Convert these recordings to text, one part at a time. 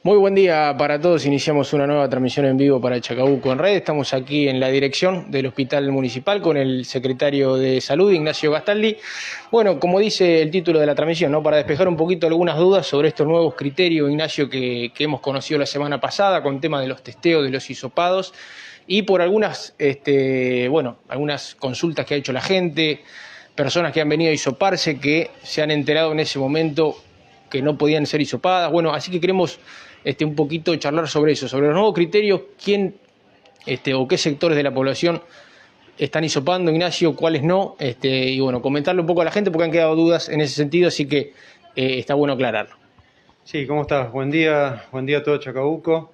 Muy buen día para todos. Iniciamos una nueva transmisión en vivo para Chacabuco en Red. Estamos aquí en la dirección del Hospital Municipal con el secretario de Salud, Ignacio Gastaldi. Bueno, como dice el título de la transmisión, ¿no? Para despejar un poquito algunas dudas sobre estos nuevos criterios, Ignacio, que hemos conocido la semana pasada con tema de los testeos, de los hisopados y por algunas, algunas consultas que ha hecho la gente, personas que han venido a hisoparse que se han enterado en ese momento que no podían ser hisopadas. Bueno, así que queremos un poquito charlar sobre eso, sobre los nuevos criterios, quién o qué sectores de la población están hisopando, Ignacio, cuáles no, y bueno, comentarle un poco a la gente porque han quedado dudas en ese sentido, así que está bueno aclararlo. Sí, ¿cómo estás? Buen día a todo Chacabuco.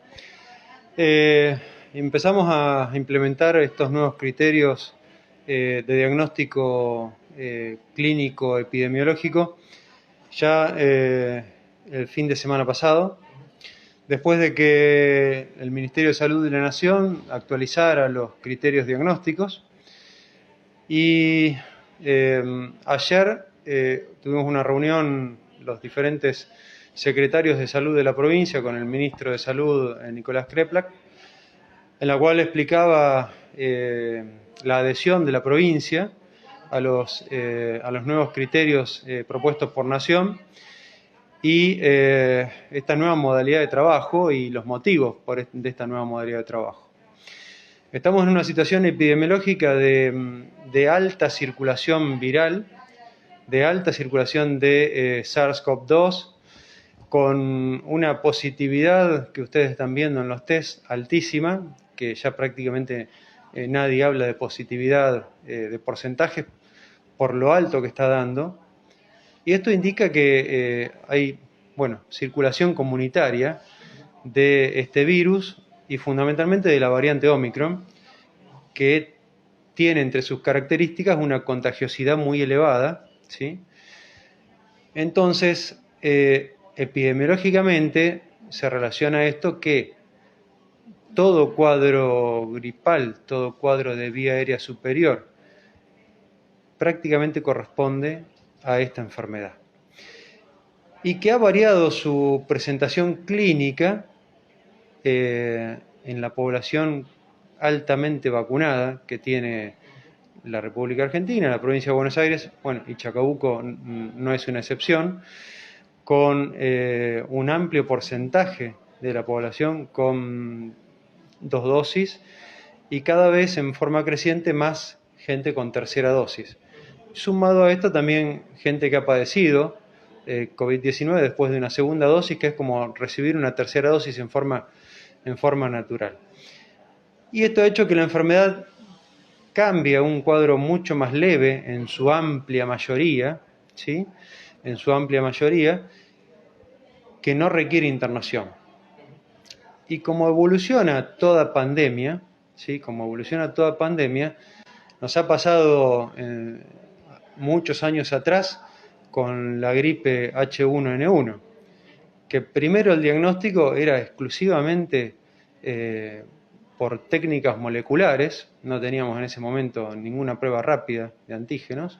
Empezamos a implementar estos nuevos criterios de diagnóstico clínico epidemiológico ya el fin de semana pasado, después de que el Ministerio de Salud de la Nación actualizara los criterios diagnósticos. Y ayer tuvimos una reunión los diferentes secretarios de salud de la provincia con el ministro de Salud, Nicolás Kreplak, en la cual explicaba la adhesión de la provincia a los nuevos criterios propuestos por Nación y esta nueva modalidad de trabajo y los motivos de esta nueva modalidad de trabajo. Estamos en una situación epidemiológica de alta circulación viral, de alta circulación de SARS-CoV-2, con una positividad que ustedes están viendo en los test altísima, que ya prácticamente nadie habla de positividad de porcentajes por lo alto que está dando. Y esto indica que hay, circulación comunitaria de este virus y fundamentalmente de la variante Omicron, que tiene entre sus características una contagiosidad muy elevada, ¿sí? Entonces, epidemiológicamente se relaciona esto que todo cuadro gripal, todo cuadro de vía aérea superior, prácticamente corresponde a esta enfermedad. Y que ha variado su presentación clínica en la población altamente vacunada que tiene la República Argentina, la provincia de Buenos Aires, y Chacabuco no es una excepción, con un amplio porcentaje de la población con 2 dosis y cada vez en forma creciente más gente con tercera dosis. Sumado a esto también gente que ha padecido COVID-19 después de una segunda dosis, que es como recibir una tercera dosis en forma natural. Y esto ha hecho que la enfermedad cambie a un cuadro mucho más leve en su amplia mayoría, ¿sí? En su amplia mayoría, que no requiere internación. Y como evoluciona toda pandemia, ¿sí? Como evoluciona toda pandemia, nos ha pasado muchos años atrás con la gripe H1N1, que primero el diagnóstico era exclusivamente por técnicas moleculares, no teníamos en ese momento ninguna prueba rápida de antígenos,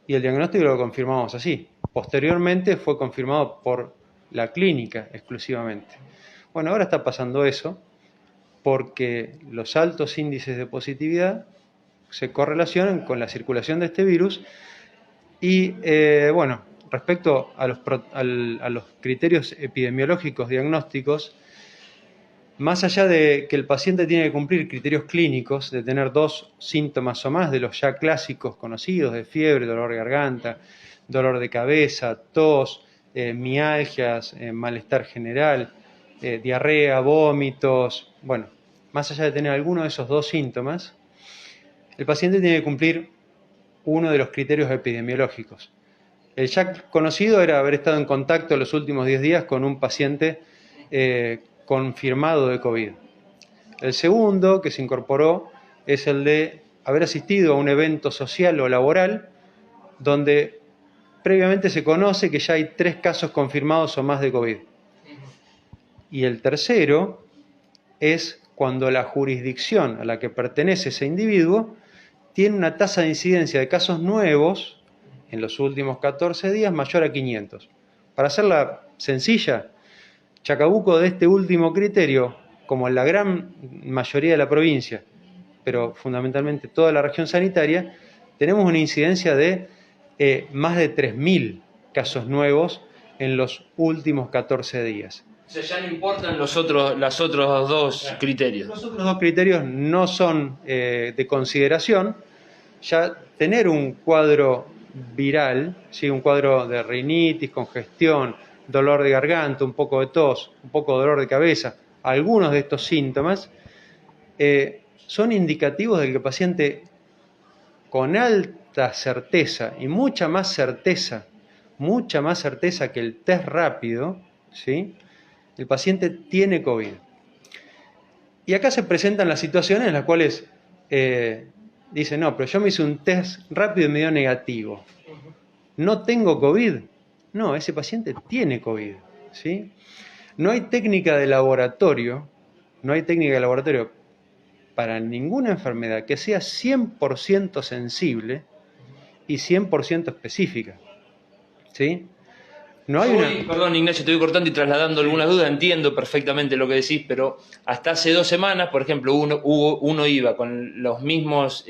y el diagnóstico lo confirmamos así. Posteriormente fue confirmado por la clínica exclusivamente. Bueno, ahora está pasando eso, porque los altos índices de positividad se correlacionan con la circulación de este virus y, respecto a los criterios epidemiológicos diagnósticos, más allá de que el paciente tiene que cumplir criterios clínicos, de tener 2 síntomas o más de los ya clásicos conocidos, de fiebre, dolor de garganta, dolor de cabeza, tos, mialgias, malestar general, diarrea, vómitos, más allá de tener alguno de esos 2 síntomas, el paciente tiene que cumplir uno de los criterios epidemiológicos. El ya conocido era haber estado en contacto los últimos 10 días con un paciente confirmado de COVID. El segundo que se incorporó es el de haber asistido a un evento social o laboral donde previamente se conoce que ya hay 3 casos confirmados o más de COVID. Y el tercero es cuando la jurisdicción a la que pertenece ese individuo tiene una tasa de incidencia de casos nuevos en los últimos 14 días mayor a 500. Para hacerla sencilla, Chacabuco, de este último criterio, como la gran mayoría de la provincia, pero fundamentalmente toda la región sanitaria, tenemos una incidencia de más de 3.000 casos nuevos en los últimos 14 días. O sea, ya no importan los otros dos criterios. Los otros dos criterios no son de consideración. Ya tener un cuadro viral, ¿sí? Un cuadro de rinitis, congestión, dolor de garganta, un poco de tos, un poco de dolor de cabeza, algunos de estos síntomas son indicativos de que el paciente, con alta certeza y mucha más certeza que el test rápido, ¿sí? El paciente tiene COVID. Y acá se presentan las situaciones en las cuales dicen, no, pero yo me hice un test rápido y me dio negativo. ¿No tengo COVID? No, ese paciente tiene COVID, ¿sí? No hay técnica de laboratorio para ninguna enfermedad que sea 100% sensible y 100% específica, ¿sí? No hay Perdón, Ignacio, te voy cortando y trasladando algunas dudas. Entiendo perfectamente lo que decís, pero hasta hace 2 semanas, por ejemplo, uno iba con los mismos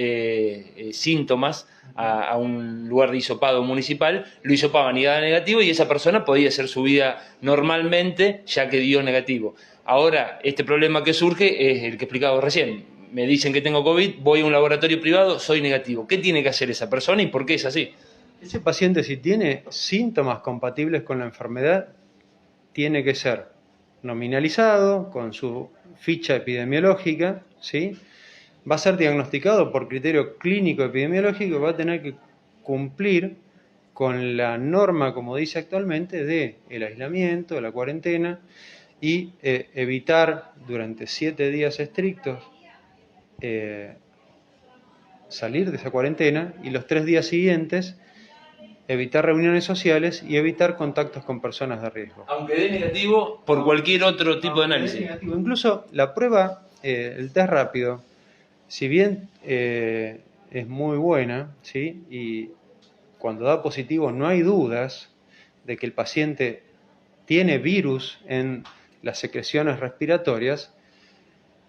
síntomas a un lugar de hisopado municipal, lo hisopaban y daba negativo, y esa persona podía hacer su vida normalmente, ya que dio negativo. Ahora, este problema que surge es el que explicaba recién. Me dicen que tengo COVID, voy a un laboratorio privado, soy negativo. ¿Qué tiene que hacer esa persona y por qué es así? Ese paciente, si tiene síntomas compatibles con la enfermedad, tiene que ser nominalizado con su ficha epidemiológica, ¿sí? Va a ser diagnosticado por criterio clínico epidemiológico, va a tener que cumplir con la norma, como dice actualmente, de el aislamiento, de la cuarentena, y evitar durante 7 días estrictos salir de esa cuarentena, y los 3 días siguientes evitar reuniones sociales y evitar contactos con personas de riesgo. Aunque dé negativo por cualquier otro tipo de análisis. Incluso la prueba, el test rápido, si bien es muy buena, ¿sí? Y cuando da positivo no hay dudas de que el paciente tiene virus en las secreciones respiratorias,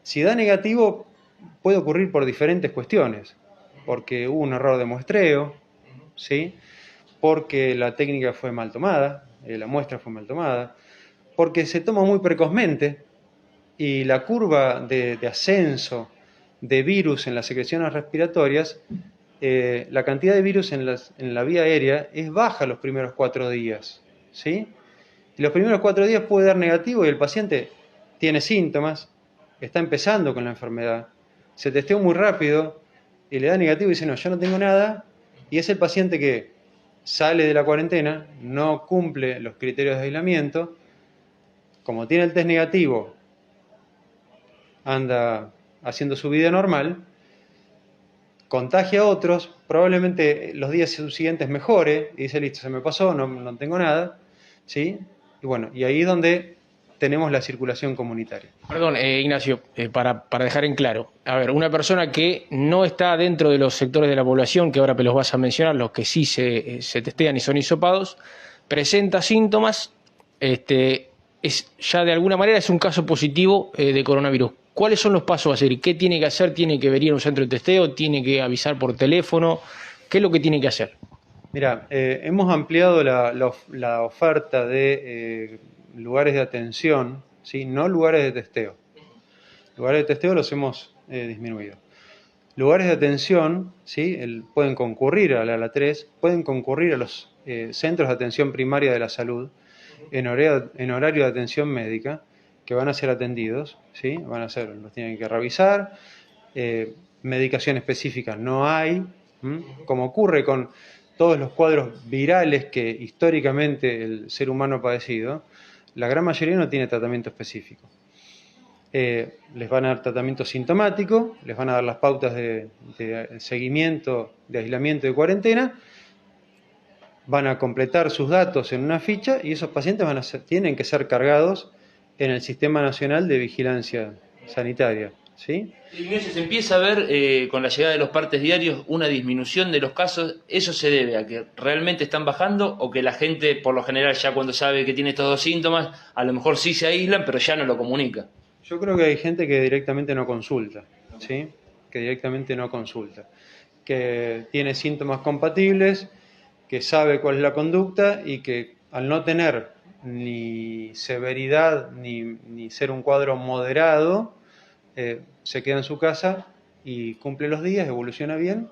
si da negativo puede ocurrir por diferentes cuestiones, porque hubo un error de muestreo, ¿sí? Porque la técnica fue mal tomada, la muestra fue mal tomada, porque se toma muy precozmente y la curva de ascenso de virus en las secreciones respiratorias, la cantidad de virus en la vía aérea es baja los primeros 4 días, ¿sí? Y los primeros 4 días puede dar negativo y el paciente tiene síntomas, está empezando con la enfermedad, se testeó muy rápido y le da negativo y dice, no, yo no tengo nada, y es el paciente que sale de la cuarentena, no cumple los criterios de aislamiento, como tiene el test negativo, anda haciendo su vida normal, contagia a otros, probablemente los días subsiguientes mejore, y dice, listo, se me pasó, no tengo nada, ¿sí? Y bueno, y ahí es donde tenemos la circulación comunitaria. Perdón, Ignacio, para dejar en claro, a ver, una persona que no está dentro de los sectores de la población, que ahora los vas a mencionar, los que sí se testean y son hisopados, presenta síntomas, ya de alguna manera es un caso positivo de coronavirus. ¿Cuáles son los pasos a seguir? ¿Qué tiene que hacer? ¿Tiene que venir a un centro de testeo? ¿Tiene que avisar por teléfono? ¿Qué es lo que tiene que hacer? Mira, hemos ampliado la oferta de lugares de atención, ¿sí? No lugares de testeo. Lugares de testeo los hemos disminuido. Lugares de atención, ¿sí? Pueden concurrir a la ALA 3, pueden concurrir a los centros de atención primaria de la salud en horario de atención médica, que van a ser atendidos, ¿sí? Los tienen que revisar, medicación específica no hay, como ocurre con todos los cuadros virales que históricamente el ser humano ha padecido, la gran mayoría no tiene tratamiento específico. Les van a dar tratamiento sintomático, les van a dar las pautas de seguimiento, de aislamiento y de cuarentena, van a completar sus datos en una ficha y esos pacientes tienen que ser cargados en el Sistema Nacional de Vigilancia Sanitaria, ¿sí? Ignacio, se empieza a ver con la llegada de los partes diarios una disminución de los casos. ¿Eso se debe a que realmente están bajando o que la gente, por lo general, ya cuando sabe que tiene estos dos síntomas, a lo mejor sí se aíslan, pero ya no lo comunica? Yo creo que hay gente que directamente no consulta, ¿sí? Que directamente no consulta, que tiene síntomas compatibles, que sabe cuál es la conducta y que al no tener ni severidad ni ser un cuadro moderado, se queda en su casa y cumple los días, evoluciona bien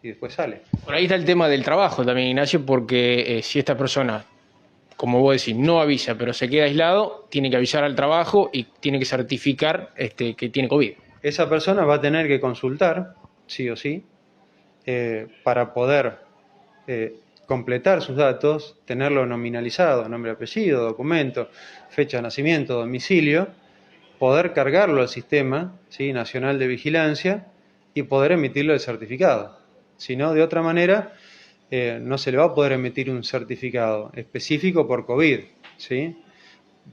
y después sale. Por ahí está el tema del trabajo también, Ignacio, porque si esta persona, como vos decís, no avisa, pero se queda aislado, tiene que avisar al trabajo y tiene que certificar que tiene COVID. Esa persona va a tener que consultar, sí o sí, para poder completar sus datos, tenerlo nominalizado, nombre, apellido, documento, fecha de nacimiento, domicilio, poder cargarlo al sistema, ¿sí?, nacional de vigilancia y poder emitirle el certificado. Si no, de otra manera, no se le va a poder emitir un certificado específico por COVID, ¿sí?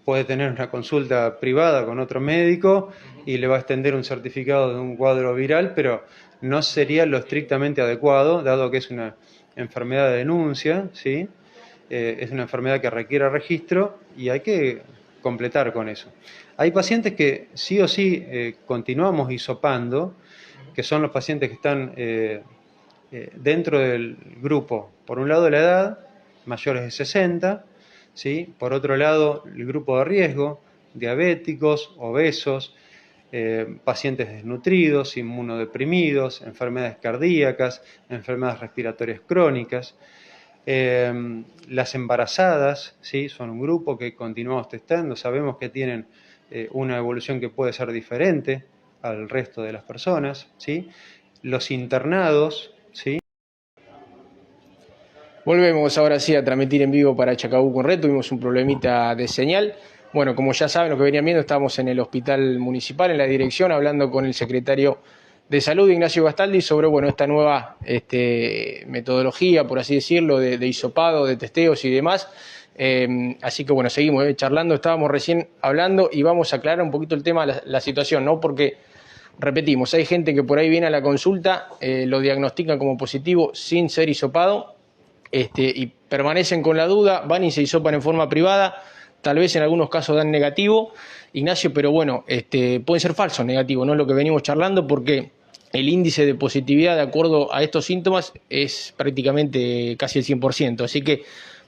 Puede tener una consulta privada con otro médico y le va a extender un certificado de un cuadro viral, pero no sería lo estrictamente adecuado, dado que es una enfermedad de denuncia, ¿sí? Es una enfermedad que requiere registro y hay que completar con eso. Hay pacientes que sí o sí continuamos hisopando, que son los pacientes que están dentro del grupo, por un lado la edad, mayores de 60, ¿sí? Por otro lado el grupo de riesgo, diabéticos, obesos, pacientes desnutridos, inmunodeprimidos, enfermedades cardíacas, enfermedades respiratorias crónicas. Las embarazadas, ¿sí?, son un grupo que continuamos testando, sabemos que tienen una evolución que puede ser diferente al resto de las personas, ¿sí? Los internados, ¿sí? Volvemos ahora sí a transmitir en vivo para Chacabuco en Red. Tuvimos un problemita de señal. Bueno, como ya saben, lo que venían viendo, estamos en el hospital municipal, en la dirección, hablando con el secretario de Salud, Ignacio Gastaldi, sobre esta nueva metodología, por así decirlo, de hisopado, de testeos y demás. Así que seguimos charlando. Estábamos recién hablando y vamos a aclarar un poquito el tema, la situación, ¿no? Porque, repetimos, hay gente que por ahí viene a la consulta, lo diagnostican como positivo sin ser hisopado, y permanecen con la duda, van y se hisopan en forma privada, tal vez en algunos casos dan negativo, Ignacio, pero pueden ser falsos negativos, ¿no? Es lo que venimos charlando, porque el índice de positividad de acuerdo a estos síntomas es prácticamente casi el 100%, así que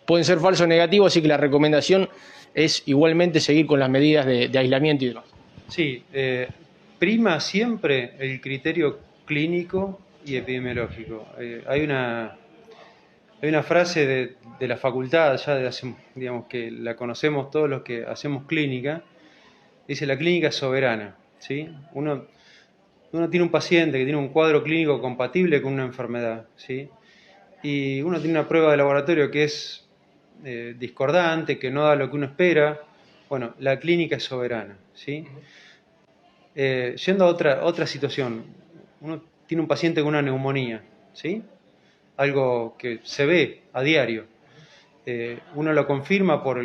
pueden ser falsos negativos, así que la recomendación es igualmente seguir con las medidas de aislamiento y demás. Sí, prima siempre el criterio clínico y epidemiológico. Hay una frase de la facultad, ya de hace, digamos que la conocemos todos los que hacemos clínica, dice: la clínica es soberana, ¿sí? Uno tiene un paciente que tiene un cuadro clínico compatible con una enfermedad, ¿sí? Y uno tiene una prueba de laboratorio que es discordante, que no da lo que uno espera. Bueno, la clínica es soberana, ¿sí? Yendo a otra situación, uno tiene un paciente con una neumonía, ¿sí? Algo que se ve a diario. Uno lo confirma por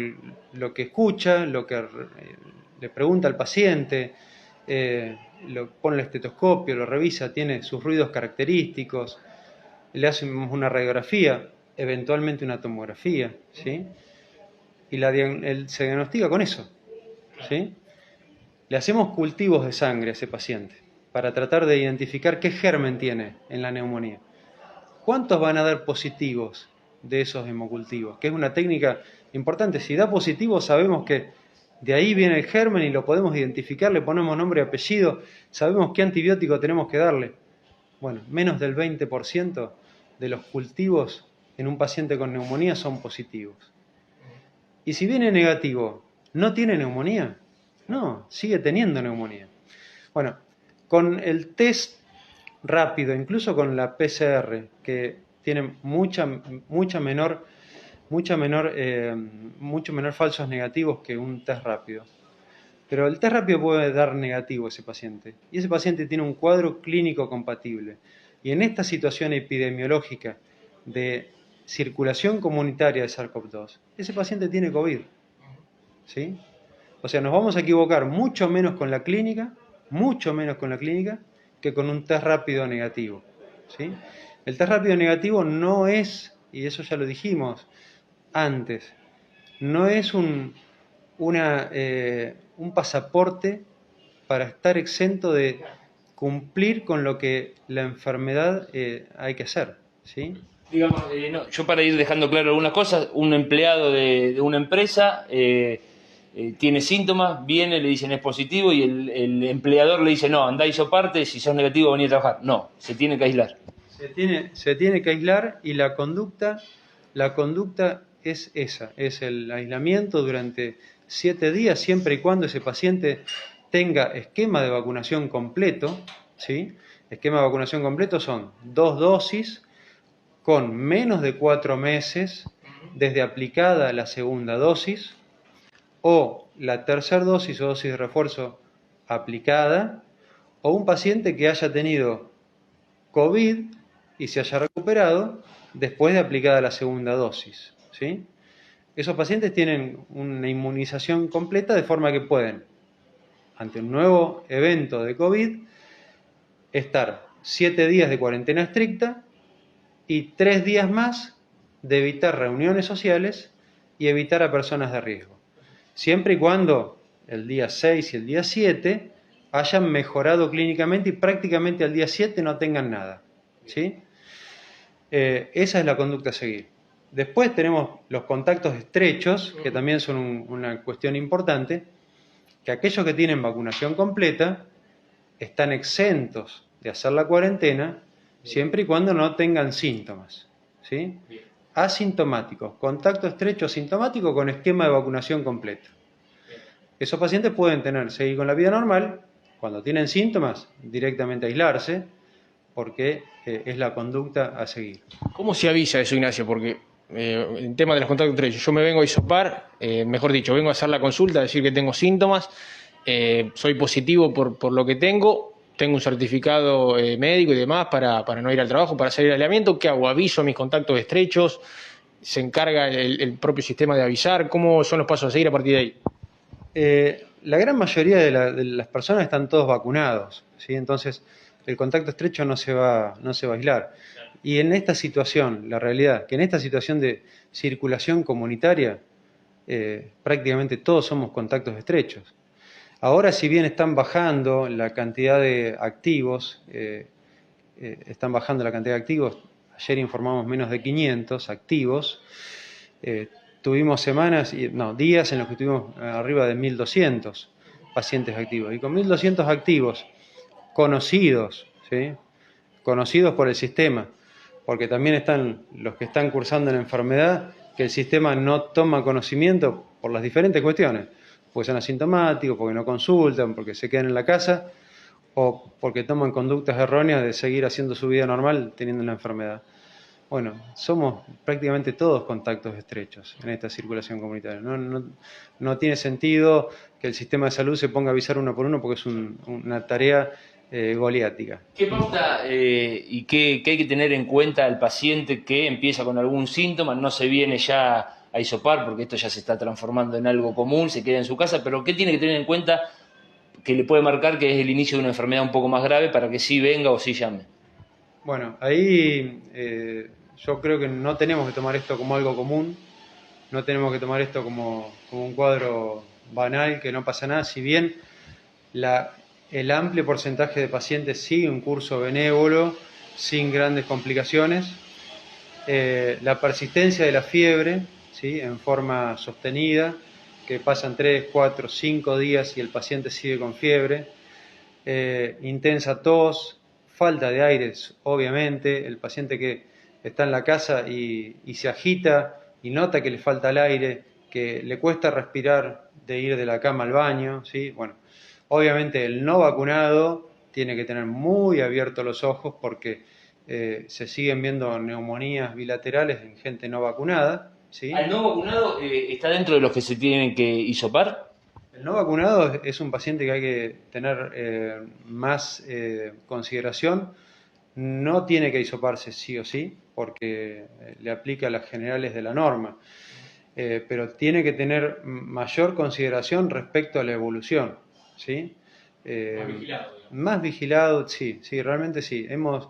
lo que escucha, lo que le pregunta al paciente, lo pone el estetoscopio, lo revisa, tiene sus ruidos característicos, le hacemos una radiografía, eventualmente una tomografía, ¿sí? Y se diagnostica con eso, ¿sí? Le hacemos cultivos de sangre a ese paciente para tratar de identificar qué germen tiene en la neumonía. ¿Cuántos van a dar positivos de esos hemocultivos? Que es una técnica importante. Si da positivo, sabemos que de ahí viene el germen y lo podemos identificar, le ponemos nombre y apellido, sabemos qué antibiótico tenemos que darle. Bueno, menos del 20% de los cultivos en un paciente con neumonía son positivos. Y si viene negativo, ¿no tiene neumonía? No, sigue teniendo neumonía. Bueno, con el test rápido, incluso con la PCR, que tiene mucho menor falsos negativos que un test rápido. Pero el test rápido puede dar negativo a ese paciente. Y ese paciente tiene un cuadro clínico compatible. Y en esta situación epidemiológica de circulación comunitaria de SARS-CoV-2, ese paciente tiene COVID, ¿sí? O sea, nos vamos a equivocar mucho menos con la clínica, mucho menos con la clínica que con un test rápido negativo, ¿sí? El test rápido negativo no es, y eso ya lo dijimos antes, no es un pasaporte para estar exento de cumplir con lo que la enfermedad hay que hacer, ¿sí? Digamos, no, yo para ir dejando claro algunas cosas, un empleado de una empresa tiene síntomas, viene, le dicen es positivo y el empleador le dice no, andá hisoparte, si sos negativo vení a trabajar. No, se tiene que aislar. Se tiene que aislar y la conducta es esa, es el aislamiento durante 7 días, siempre y cuando ese paciente tenga esquema de vacunación completo, ¿sí? Esquema de vacunación completo son 2 dosis con menos de 4 meses desde aplicada la segunda dosis o la tercera dosis o dosis de refuerzo aplicada, o un paciente que haya tenido COVID y se haya recuperado después de aplicada la segunda dosis, ¿sí? Esos pacientes tienen una inmunización completa de forma que pueden, ante un nuevo evento de COVID, estar 7 días de cuarentena estricta y 3 días más de evitar reuniones sociales y evitar a personas de riesgo. Siempre y cuando el día 6 y el día 7 hayan mejorado clínicamente y prácticamente al día 7 no tengan nada, ¿sí? Esa es la conducta a seguir. Después tenemos los contactos estrechos, que también son una cuestión importante, que aquellos que tienen vacunación completa están exentos de hacer la cuarentena siempre y cuando no tengan síntomas, ¿sí? Asintomáticos, contacto estrecho asintomático con esquema de vacunación completo. Esos pacientes pueden seguir con la vida normal, cuando tienen síntomas, directamente aislarse, porque es la conducta a seguir. ¿Cómo se avisa eso, Ignacio? Porque el tema de los contactos estrechos, yo me vengo a hisopar, mejor dicho, vengo a hacer la consulta, a decir que tengo síntomas, soy positivo por lo que tengo un certificado médico y demás para no ir al trabajo, para salir al aislamiento. ¿Qué hago? ¿Aviso a mis contactos estrechos? ¿Se encarga el propio sistema de avisar? ¿Cómo son los pasos a seguir a partir de ahí? La gran mayoría de las personas están todos vacunados, ¿sí? Entonces el contacto estrecho no se va a aislar. Y en esta situación, la realidad, que en esta situación de circulación comunitaria, prácticamente todos somos contactos estrechos. Ahora, si bien están bajando la cantidad de activos, ayer informamos menos de 500 activos, tuvimos días en los que tuvimos arriba de 1.200 pacientes activos. Y con 1.200 activos conocidos, ¿sí? Conocidos por el sistema, porque también están los que están cursando la enfermedad, que el sistema no toma conocimiento por las diferentes cuestiones, porque son asintomáticos, porque no consultan, porque se quedan en la casa, o porque toman conductas erróneas de seguir haciendo su vida normal teniendo la enfermedad. Bueno, somos prácticamente todos contactos estrechos en esta circulación comunitaria. No tiene sentido que el sistema de salud se ponga a avisar uno por uno porque es una tarea goliática. ¿Qué pauta y qué hay que tener en cuenta al paciente que empieza con algún síntoma, no se viene ya a hisopar porque esto ya se está transformando en algo común, se queda en su casa, pero qué tiene que tener en cuenta que le puede marcar que es el inicio de una enfermedad un poco más grave para que sí venga o sí llame? Bueno, ahí yo creo que no tenemos que tomar esto como algo común, no tenemos que tomar esto como un cuadro banal, que no pasa nada, si bien el amplio porcentaje de pacientes sigue un curso benévolo, sin grandes complicaciones. La persistencia de la fiebre, ¿sí? En forma sostenida, que pasan 3, 4, 5 días y el paciente sigue con fiebre. Intensa tos, falta de aire, obviamente. El paciente que está en la casa y se agita y nota que le falta el aire, que le cuesta respirar de ir de la cama al baño, ¿sí? Bueno, obviamente el no vacunado tiene que tener muy abiertos los ojos porque se siguen viendo neumonías bilaterales en gente no vacunada, ¿sí? ¿Al no vacunado está dentro de los que se tienen que hisopar? El no vacunado es un paciente que hay que tener más consideración. No tiene que hisoparse sí o sí, porque le aplica las generales de la norma, pero tiene que tener mayor consideración respecto a la evolución, ¿sí? Más vigilado, sí, realmente sí. Hemos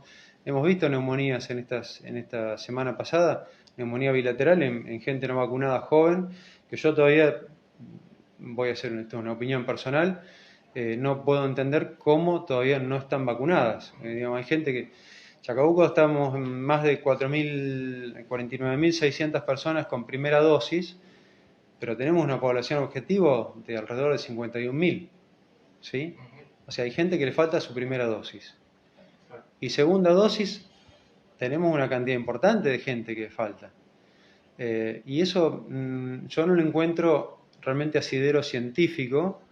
visto neumonías en esta semana pasada, neumonía bilateral en gente no vacunada joven, que yo todavía, voy a hacer esto una opinión personal, no puedo entender cómo todavía no están vacunadas. Digamos, hay gente que... Chacabuco estamos en más de 49.600 personas con primera dosis, pero tenemos una población objetivo de alrededor de 51.000, ¿sí? O sea, hay gente que le falta su primera dosis. Y segunda dosis, tenemos una cantidad importante de gente que falta. Y eso yo no lo encuentro realmente asidero científico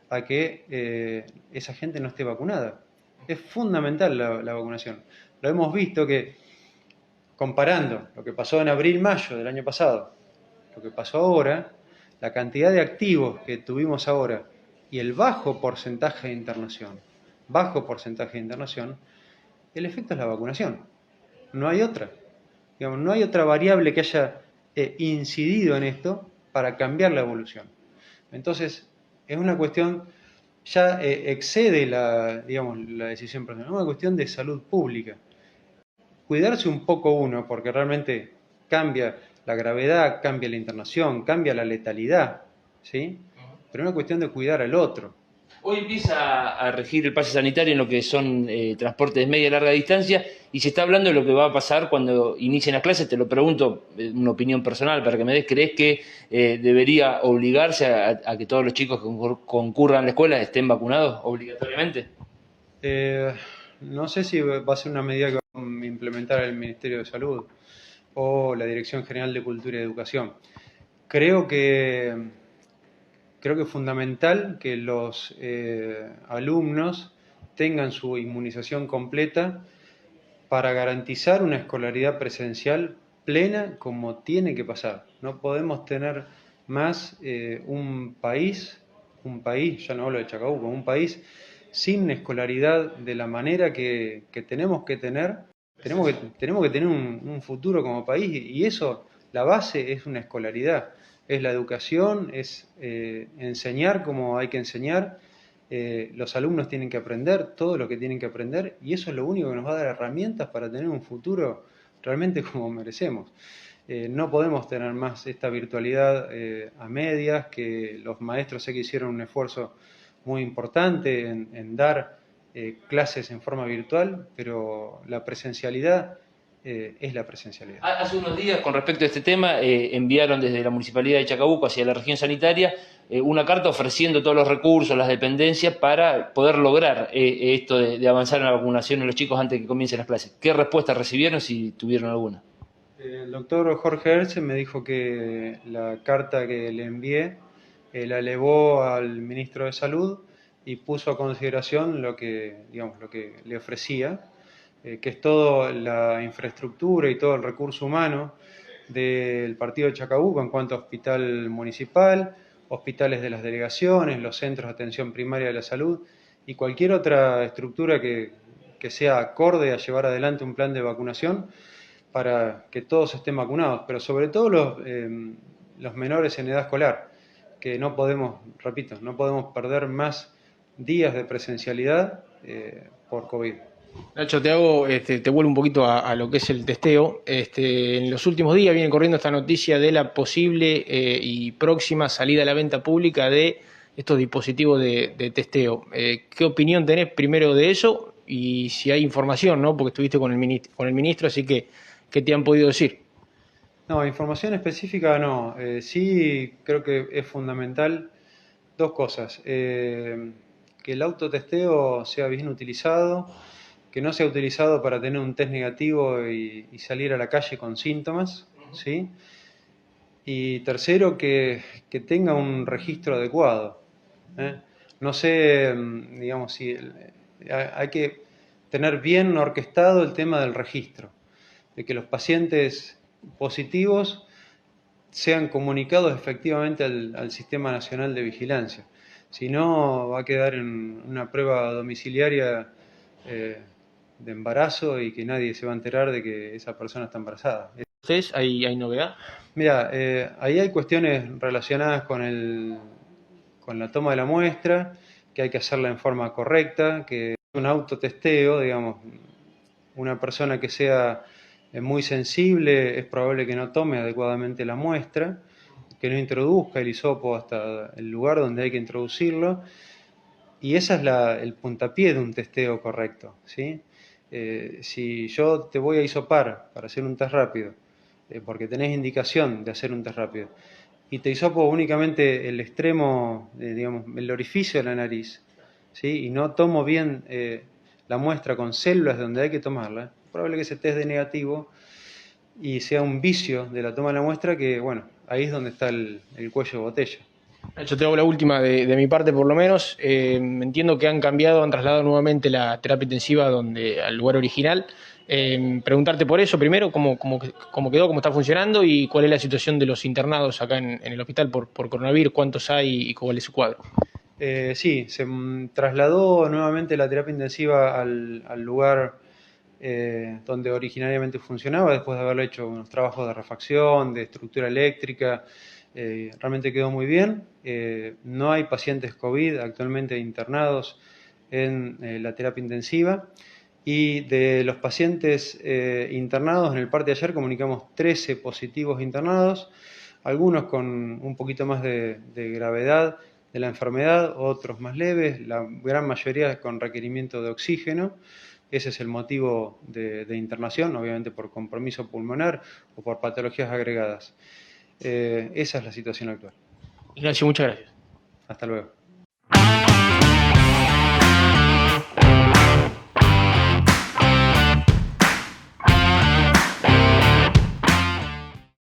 a que esa gente no esté vacunada. Es fundamental la vacunación. Lo hemos visto que, comparando lo que pasó en abril-mayo del año pasado, lo que pasó ahora, la cantidad de activos que tuvimos ahora y el bajo porcentaje de internación, el efecto es la vacunación. No hay otra. Digamos, no hay otra variable que haya incidido en esto para cambiar la evolución. Entonces, es una cuestión, ya excede la decisión personal, es una cuestión de salud pública. Cuidarse un poco uno, porque realmente cambia la gravedad, cambia la internación, cambia la letalidad, ¿sí? Pero es una cuestión de cuidar al otro. Hoy empieza a regir el pase sanitario en lo que son transportes de media y larga distancia y se está hablando de lo que va a pasar cuando inicien las clases. Te lo pregunto, una opinión personal para que me des. ¿Crees que debería obligarse a que todos los chicos que concurran a la escuela estén vacunados obligatoriamente? No sé si va a ser una medida que va a implementar el Ministerio de Salud o la Dirección General de Cultura y Educación. Creo que es fundamental que los alumnos tengan su inmunización completa para garantizar una escolaridad presencial plena como tiene que pasar. No podemos tener más un país, ya no hablo de Chacabuco, un país sin escolaridad de la manera que tenemos que tener. Tenemos que tener un futuro como país y eso, la base es una escolaridad. Es la educación, es enseñar como hay que enseñar, los alumnos tienen que aprender todo lo que tienen que aprender y eso es lo único que nos va a dar herramientas para tener un futuro realmente como merecemos. No podemos tener más esta virtualidad a medias, que los maestros sé que hicieron un esfuerzo muy importante en dar clases en forma virtual, pero la presencialidad es la presencialidad. Hace unos días, con respecto a este tema, enviaron desde la Municipalidad de Chacabuco hacia la región sanitaria una carta ofreciendo todos los recursos, las dependencias, para poder lograr esto de avanzar en la vacunación en los chicos antes de que comiencen las clases. ¿Qué respuesta recibieron, si tuvieron alguna? El doctor Jorge Herce me dijo que la carta que le envié la elevó al ministro de Salud y puso a consideración lo que le ofrecía, que es toda la infraestructura y todo el recurso humano del partido de Chacabuco en cuanto a hospital municipal, hospitales de las delegaciones, los centros de atención primaria de la salud y cualquier otra estructura que sea acorde a llevar adelante un plan de vacunación para que todos estén vacunados, pero sobre todo los menores en edad escolar, que no podemos perder más días de presencialidad por COVID. Nacho, te vuelvo un poquito a lo que es el testeo. En los últimos días viene corriendo esta noticia de la posible y próxima salida a la venta pública de estos dispositivos de testeo. ¿Qué opinión tenés primero de eso? Y si hay información, ¿no? Porque estuviste con el ministro, así que, ¿qué te han podido decir? No, información específica no. Sí creo que es fundamental dos cosas. Que el autotesteo sea bien utilizado, que no sea utilizado para tener un test negativo y salir a la calle con síntomas, ¿sí? Y tercero, que tenga un registro adecuado. No sé, digamos, si hay que tener bien orquestado el tema del registro, de que los pacientes positivos sean comunicados efectivamente al Sistema Nacional de Vigilancia. Si no, va a quedar en una prueba domiciliaria de embarazo y que nadie se va a enterar de que esa persona está embarazada. ¿Ustedes hay novedad? Mira, ahí hay cuestiones relacionadas con la toma de la muestra, que hay que hacerla en forma correcta, que un autotesteo, digamos, una persona que sea muy sensible es probable que no tome adecuadamente la muestra, que no introduzca el hisopo hasta el lugar donde hay que introducirlo, y ese es el puntapié de un testeo correcto, ¿sí? Si yo te voy a hisopar para hacer un test rápido, porque tenés indicación de hacer un test rápido, y te hisopo únicamente el extremo, digamos, el orificio de la nariz, ¿sí? Y no tomo bien la muestra con células donde hay que tomarla, es probable que ese test dé negativo y sea un vicio de la toma de la muestra que, bueno, ahí es donde está el cuello de botella. Yo te hago la última de mi parte, por lo menos. Entiendo que han cambiado, han trasladado nuevamente la terapia intensiva al lugar original. Preguntarte por eso primero, cómo quedó, cómo está funcionando y cuál es la situación de los internados acá en el hospital por coronavirus, cuántos hay y cuál es su cuadro. Sí, se trasladó nuevamente la terapia intensiva al lugar donde originariamente funcionaba, después de haberle hecho unos trabajos de refacción, de estructura eléctrica. Realmente quedó muy bien. No hay pacientes COVID actualmente internados en la terapia intensiva. Y de los pacientes internados, en el parte de ayer comunicamos 13 positivos internados, algunos con un poquito más de gravedad de la enfermedad, otros más leves, la gran mayoría con requerimiento de oxígeno. Ese es el motivo de internación, obviamente por compromiso pulmonar o por patologías agregadas. Esa es la situación actual. Ignacio, muchas gracias. Hasta luego.